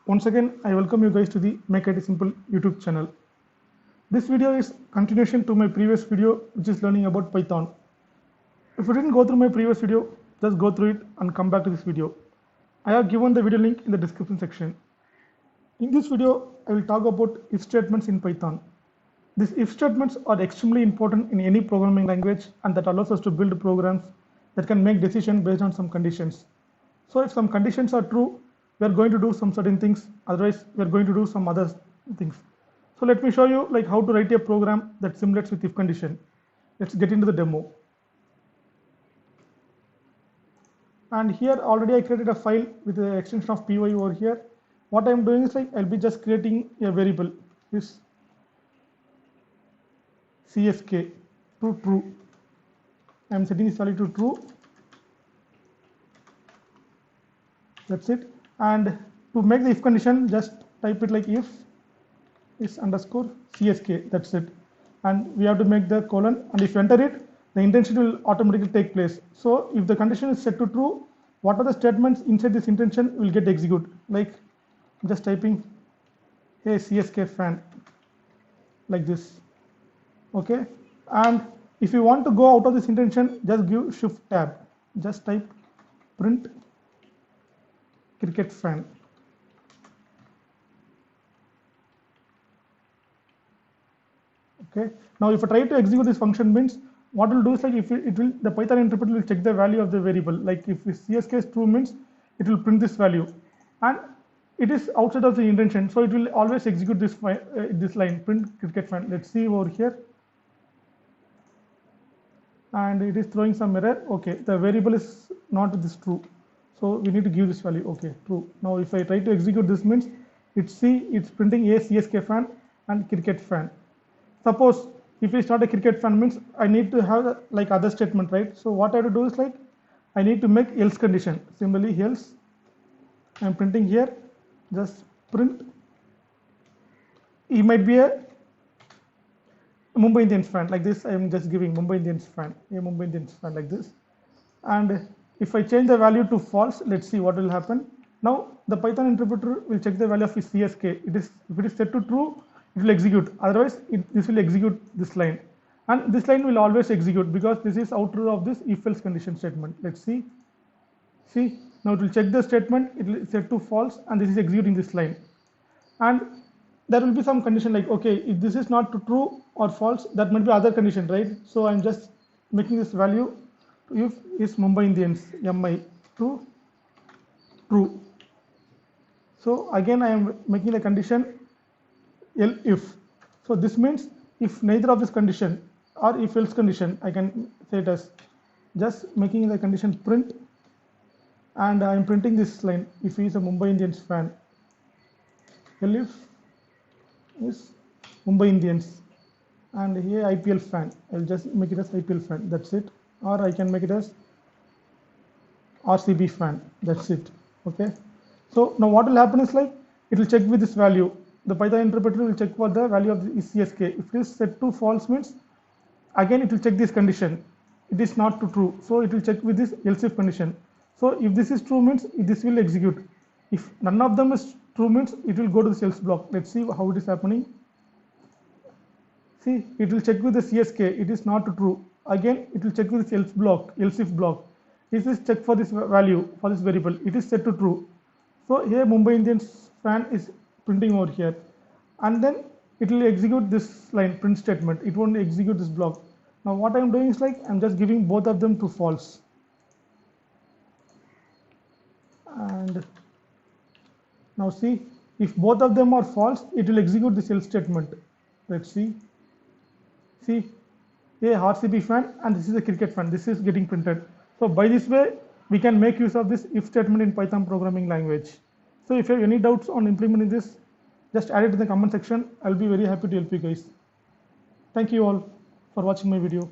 Once again, I welcome you guys to the Make IT Simple YouTube channel. This video is continuation to my previous video, which is learning about Python. If you didn't go through my previous video, just go through it and come back to this video. I have given the video link in the description section. In this video, I will talk about if statements in Python. These if statements are extremely important in any programming language, and that allows us to build programs that can make decisions based on some conditions. So if some conditions are true, we are going to do some certain things, otherwise we are going to do some other things. So let me show you like how to write a program that simulates with if condition. Let's get into the demo. And here already I created a file with the extension of py over here. What I am doing is like I'll be just creating a variable, this csk to true. I am setting this value to true. That's it. And to make the if condition, just type it like if is underscore csk. That's it. And we have to make the colon. And if you enter it, the intention will automatically take place. So if the condition is set to true, what are the statements inside this intention will get executed. Like just typing hey csk fan like this. Okay. And if you want to go out of this intention, just give shift tab. Just type print cricket fan. Okay. Now if I try to execute this function, means what it will do is like if it will, the Python interpreter will check the value of the variable. Like if csk is true, means it will print this value, and it is outside of the intention, so it will always execute this this line print cricket fan. Let's see over here, and it is throwing some error. Okay, the variable is not this true. So we need to give this value, okay, true. Now if I try to execute this, means it's printing a csk fan and cricket fan. Suppose if it's not a cricket fan, means I need to have like other statement, right? So what I have to do is like I need to make else condition. Similarly, else I'm printing here, just print. It might be a Mumbai Indians fan like this. I am just giving Mumbai Indians fan, a Mumbai Indians fan like this. And if I change the value to false, let's see what will happen. Now the Python interpreter will check the value of its csk. If it is set to true, it will execute. Otherwise, this will execute this line, and this line will always execute because this is outer of this if else condition statement. Let's see. See, now it will check the statement. It will set to false, and this is executing this line. And there will be some condition like, okay, if this is not to true or false, that might be other condition, right? So I'm just making this value if is Mumbai Indians mi to true. So again I am making the condition if. So this means if neither of this condition or if else condition, I can say it as just making the condition print, and I am printing this line if he is a Mumbai Indians fan. Elif is Mumbai Indians, and here IPL fan. I'll just make it as IPL fan. That's it. Or I can make it as RCB fan. That's it. Okay. So now what will happen is like it will check with this value. The Python interpreter will check for the value of the csk. If it is set to false, means again it will check this condition. It is not to true, so it will check with this else if condition. So if this is true, means this will execute. If none of them is true, means it will go to this else block. Let's see how it is happening. See, it will check with the csk. It is not to true. Again, it will check with this else block, else if block. This is check for this value for this variable. It is set to true. So here Mumbai Indians fan is printing over here, and then it will execute this line print statement. It won't execute this block. Now what I am doing is like I'm just giving both of them to false, and now see, if both of them are false, it will execute this else statement. Let's see. See, a RCB fan and this is a cricket fan. This is getting printed. So by this way, we can make use of this if statement in Python programming language. So if you have any doubts on implementing this, just add it in the comment section. I'll be very happy to help you guys. Thank you all for watching my video.